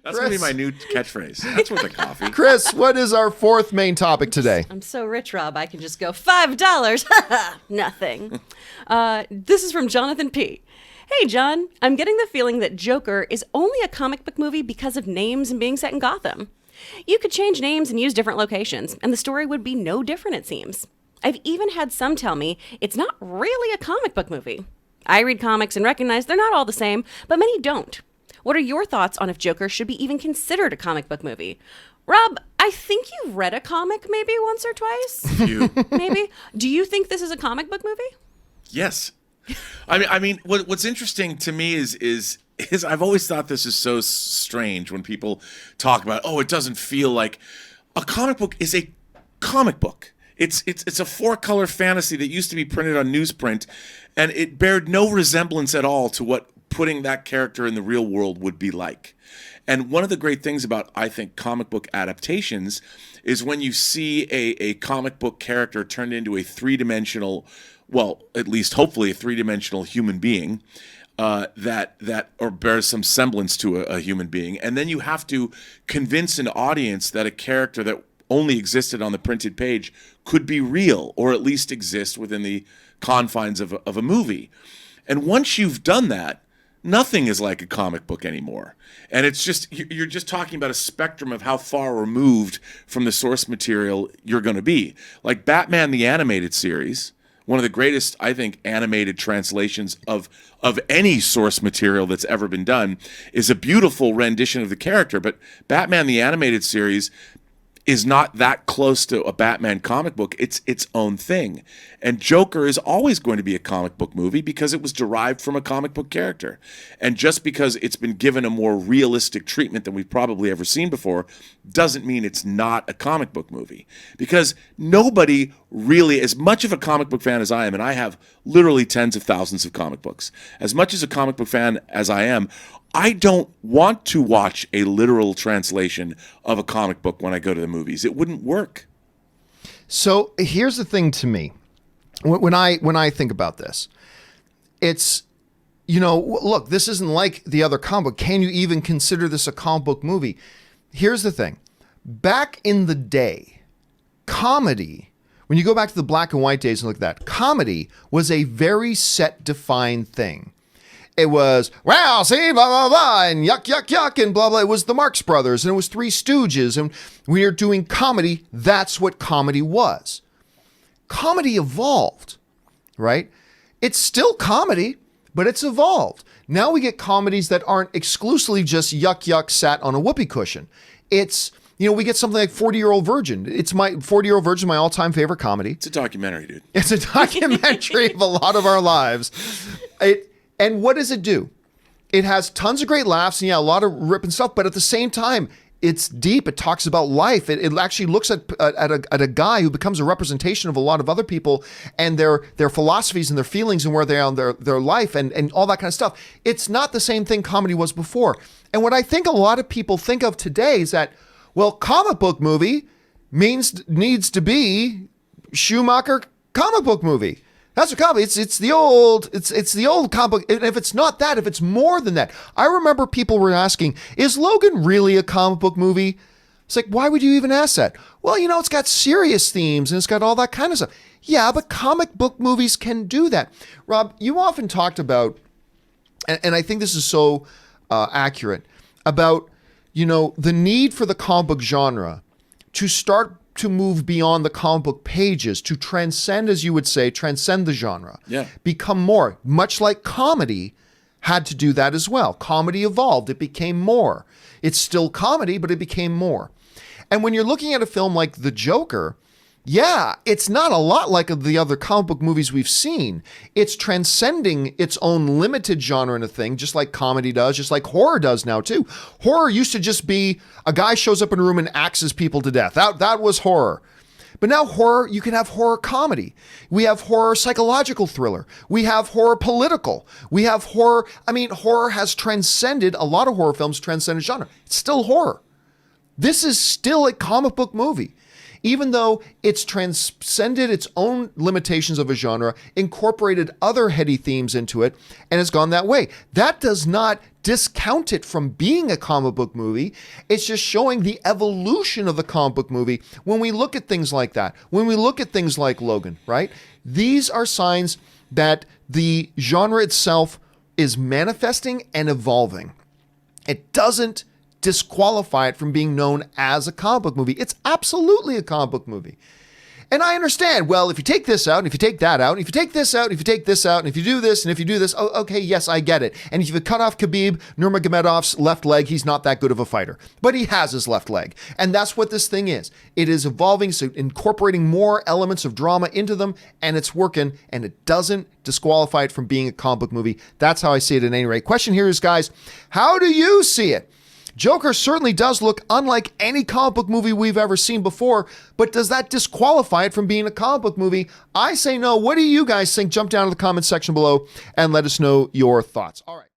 That's going to be my new catchphrase. That's worth a coffee. Chris, what is our fourth main topic today? I'm so rich, Rob, I can just go $5. Nothing. This is from Jonathan P. Hey, John, I'm getting the feeling that Joker is only a comic book movie because of names and being set in Gotham. You could change names and use different locations, and the story would be no different, it seems. I've even had some tell me it's not really a comic book movie. I read comics and recognize they're not all the same, but many don't. What are your thoughts on if Joker should be even considered a comic book movie? Rob, I think you've read a comic maybe once or twice. Maybe. Do you think this is a comic book movie? Yes. I mean, what's interesting to me is I've always thought this is so strange when people talk about, it doesn't feel like a comic book is a comic book. It's a 4-color fantasy that used to be printed on newsprint, and it bared no resemblance at all to what putting that character in the real world would be like. And one of the great things about, I think, comic book adaptations is when you see a comic book character turned into a three-dimensional, well, at least hopefully a three-dimensional human being that or bears some semblance to a human being. And then you have to convince an audience that a character that only existed on the printed page could be real, or at least exist within the confines of a movie. And once you've done that, nothing is like a comic book anymore. And it's just, you're just talking about a spectrum of how far removed from the source material you're going to be. Like Batman the Animated Series, one of the greatest, I think, animated translations of any source material that's ever been done, is a beautiful rendition of the character. But Batman the Animated Series is not that close to a Batman comic book. It's its own thing. And Joker is always going to be a comic book movie because it was derived from a comic book character. And just because it's been given a more realistic treatment than we've probably ever seen before doesn't mean it's not a comic book movie. Because nobody really, as much of a comic book fan as I am, and I have literally tens of thousands of comic books, as much as a comic book fan as I am, I don't want to watch a literal translation of a comic book when I go to the movies. It wouldn't work. So here's the thing to me. When I think about this, it's, look, this isn't like the other comic book. Can you even consider this a comic book movie? Here's the thing. Back in the day, comedy, when you go back to the black and white days and look at that, comedy was a very set, defined thing. It was, well, see, blah, blah, blah, and yuck, yuck, yuck, and blah, blah. It was the Marx Brothers, and it was Three Stooges, and when you're doing comedy, that's what comedy was. Comedy evolved, right? It's still comedy, but it's evolved. Now we get comedies that aren't exclusively just yuck, yuck, sat on a whoopee cushion. It's, we get something like 40-Year-Old Virgin. It's my 40-Year-Old Virgin, my all-time favorite comedy. It's a documentary, dude. It's a documentary of a lot of our lives. And what does it do? It has tons of great laughs and a lot of rip and stuff, but at the same time, it's deep. It talks about life. It actually looks at a guy who becomes a representation of a lot of other people and their philosophies and their feelings and where they are in their life and all that kind of stuff. It's not the same thing comedy was before. And what I think a lot of people think of today is that, well, comic book movie needs to be Schumacher comic book movie. That's what comic. It's the old comic book. And if it's not that, if it's more than that, I remember people were asking, is Logan really a comic book movie? It's like, why would you even ask that? Well, it's got serious themes and it's got all that kind of stuff. Yeah, but comic book movies can do that. Rob, you often talked about, and I think this is so accurate, about, the need for the comic book genre to start to move beyond the comic book pages, to transcend, as you would say, transcend the genre. Yeah. Become more, much like comedy had to do that as well. Comedy evolved. It became more. It's still comedy, but it became more. And when you're looking at a film like The Joker, yeah, it's not a lot like the other comic book movies we've seen. It's transcending its own limited genre in a thing, just like comedy does, just like horror does now too. Horror used to just be a guy shows up in a room and axes people to death. That was horror. But now horror, you can have horror comedy. We have horror psychological thriller. We have horror political. We have horror. Horror has transcended, a lot of horror films transcended genre. It's still horror. This is still a comic book movie. even though it's transcended its own limitations of a genre, incorporated other heady themes into it, and has gone that way. That does not discount it from being a comic book movie. It's just showing the evolution of the comic book movie when we look at things like that, when we look at things like Logan, right? These are signs that the genre itself is manifesting and evolving. It doesn't disqualify it from being known as a comic book movie. It's absolutely a comic book movie. And I understand, well, if you take this out, and if you take that out, and if you take this out, and if you take this out, and if you do this, and if you do this, oh, okay, yes, I get it. And if you cut off Khabib Nurmagomedov's left leg, he's not that good of a fighter. But he has his left leg. And that's what this thing is. It is evolving, so incorporating more elements of drama into them, and it's working, and it doesn't disqualify it from being a comic book movie. That's how I see it at any rate. Question here is, guys, how do you see it? Joker certainly does look unlike any comic book movie we've ever seen before, but does that disqualify it from being a comic book movie? I say no. What do you guys think? Jump down to the comment section below and let us know your thoughts. All right.